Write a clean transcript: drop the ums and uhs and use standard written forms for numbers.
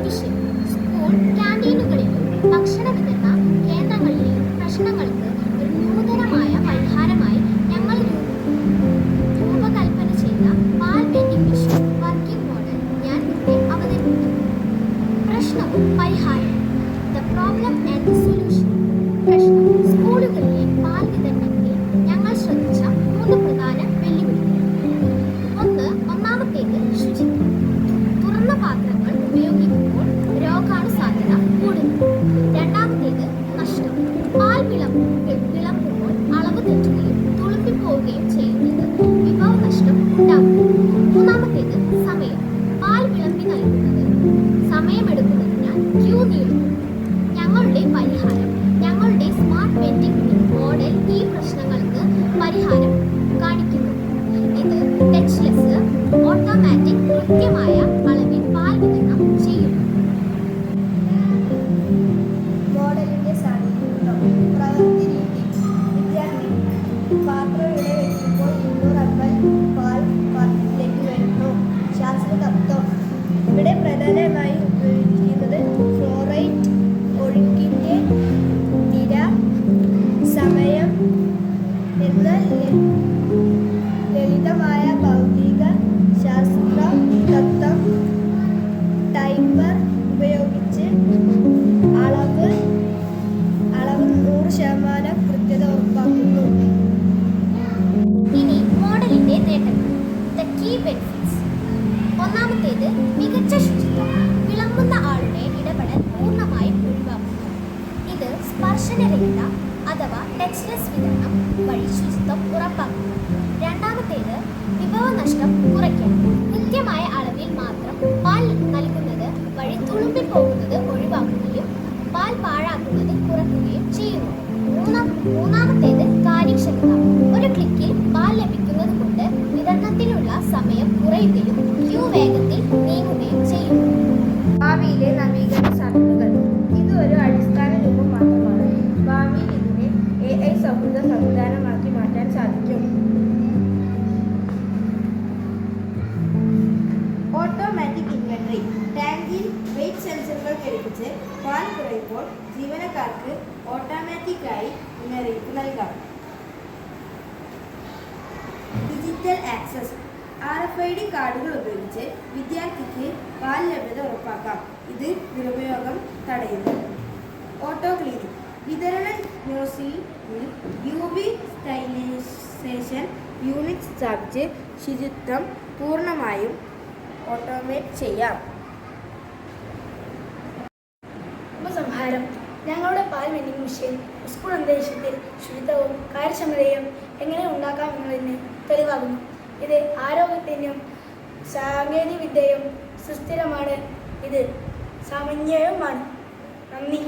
വിഷയം. സ്കൂൾ ക്യാന്റീനുകളിലും ഭക്ഷണ വിതരണ കേന്ദ്രങ്ങളിലെയും പ്രശ്നങ്ങൾക്ക് ഒരു നൂതനമായ പരിഹാരമായി ഞങ്ങൾ രൂപകൽപ്പന ചെയ്ത പാൽ വെൻഡിംഗ് മെഷീൻ വർക്കിംഗ് മോഡൽ ഞാൻ ഇവിടെ അവതരിപ്പിക്കുന്നു. പ്രശ്നവും പരിഹാരവും. The problem and the solution. പ്രശ്നം: സ്കൂളുകളിലെ പാൽ വിതരണത്തിൽ ഞങ്ങൾ ശ്രദ്ധിച്ച 3 പ്രധാന വെല്ലുവിളികൾ. ഒന്നാമത്തേത് ശുചിത്വം. തുറന്ന പാത്രങ്ങൾ ഉപയോഗിക്കുമ്പോൾ രോഗാണുസാധ്യത കൂടുന്നു. രണ്ടാമത്തേത് നഷ്ടം. പാൽ വിളമ്പുമ്പോൾ അളവ് തെറ്റുകയും തുളുമ്പിപ്പോവുകയും ചെയ്യുന്നത് വിഭവ നഷ്ടം ഉണ്ടാകുന്നു. മൂന്നാമത്തേത് സമയം. പാൽ വിളമ്പി നൽകുന്നത് സമയമെടുക്കുന്നതിനാൽ ക്യൂ നീളുന്നു. ഞങ്ങളുടെ പരിഹാരം: ഞങ്ങളുടെ സ്മാർട്ട് വെൻഡിംഗ് മോഡൽ ഈ പ്രശ്നങ്ങൾക്ക് പരിഹാരം കാണിക്കുന്നു. ഇത് ടച്ച്ലെസ്, ഓട്ടോമാറ്റിക്, കൃത്യമായ അളവിൽ പാൽ വിതരണം ചെയ്യുന്നു. മോഡലിന്റെ സാന്നിധ്യം. പ്രവൃത്തി രീതി: വിദ്യാർത്ഥി പാത്രം ഇവിടെ വയ്ക്കുമ്പോൾ 200 ml പാൽ പാത്രത്തിലേക്ക് വരുന്നു. ശാസ്ത്ര തത്വം: ഇവിടെ പ്രധാനമായും ഉപയോഗിക്കുന്നത് ഫ്ലോറൈറ്റ്, ഒഴുക്കിന്റെ നിര, സമയം എന്ന ലളിതമായ ഭൗതിക ശാസ്ത്ര തത്വം. ടൈമർ ഉപയോഗിച്ച് അളവ് 100% കൃത്യത ഉറപ്പാക്കുന്നു. ഇനി മോഡലിന്റെ നേട്ടങ്ങൾ. The key benefits. ഒന്നാമത്തേത് മികച്ച ശുചിത്വം. വിളമ്പുന്ന ആളുടെ ഇടപെടൽ പൂർണ്ണമായും ഒഴിവാക്കുന്നു. ഇത് സ്പർശനരഹിത അഥവാ ടച്ച്ലെസ് വിതരണം വഴി ശുചിത്വം ഉറപ്പാക്കുന്നു. രണ്ടാമത്തേത് വിഭവ നഷ്ടം കുറയ്ക്കാൻ. കൃത്യമായ അളവിൽ മാത്രം പാൽ നൽകുന്നത് വഴി തുളുമ്പിപ്പോകുന്നത് ഒഴിവാക്കുകയും പാൽ പാഴാക്കുന്നത് കുറയ്ക്കുകയും ചെയ്യുന്നു. മൂന്നാമത്തേത് കാര്യക്ഷമത. ഒരു ക്ലിക്കിൽ പാൽ ലഭിക്കുന്നത് കൊണ്ട് വിതരണത്തിനുള്ള സമയം കുറയുകയും ക്യൂ വേഗത്തിൽ നീങ്ങുകയും ചെയ്യുന്നു. ഭാവിയിലെ നവീകരണ സാധ്യതകൾ. ഇത് ഒരു അടിസ്ഥാന രൂപം മാത്രമാണ്. ഭാവിയിൽ ഇതിനെ AI സൗഹൃദ സംവിധാനമാക്കി മാറ്റാൻ സാധിക്കും. Automatic inventory. ടാങ്കിൽ വെയിറ്റ് സെൻസറുകൾ ഘടിപ്പിച്ച് പാൽ കുറയുമ്പോൾ ജീവനക്കാർക്ക് ഓട്ടോമാറ്റിക്കായി മുന്നറിയിപ്പ് നൽകാം. Digital access. RFID കാർഡുകൾ ഉപയോഗിച്ച് വിദ്യാർത്ഥിക്ക് പാൽ ലഭ്യത ഉറപ്പാക്കാം. ഇത് ദുരുപയോഗം തടയുന്നു. Auto cleaning. വിതരണ നോസിലിൽ UV സ്റ്റെറിലൈസേഷൻ യൂണിറ്റ് സ്ഥാപിച്ച് ശുചിത്വം പൂർണ്ണമായും ഓട്ടോമേറ്റ് ചെയ്യാം. ഉപസംഹാരം: ഞങ്ങളുടെ പാൽ വെൻഡിംഗ് മെഷീൻ സ്കൂൾ അന്തരീക്ഷത്തിൽ ശുചിത്വവും കാര്യക്ഷമതയും എങ്ങനെ ഉണ്ടാക്കാം എന്നതിന് തെളിവാകുന്നു. ഇത് ആരോഗ്യത്തിനും സാങ്കേതികവിദ്യയും സുസ്ഥിരമാണ്. ഇത് സാമാന്യവുമാണ്. നന്ദി.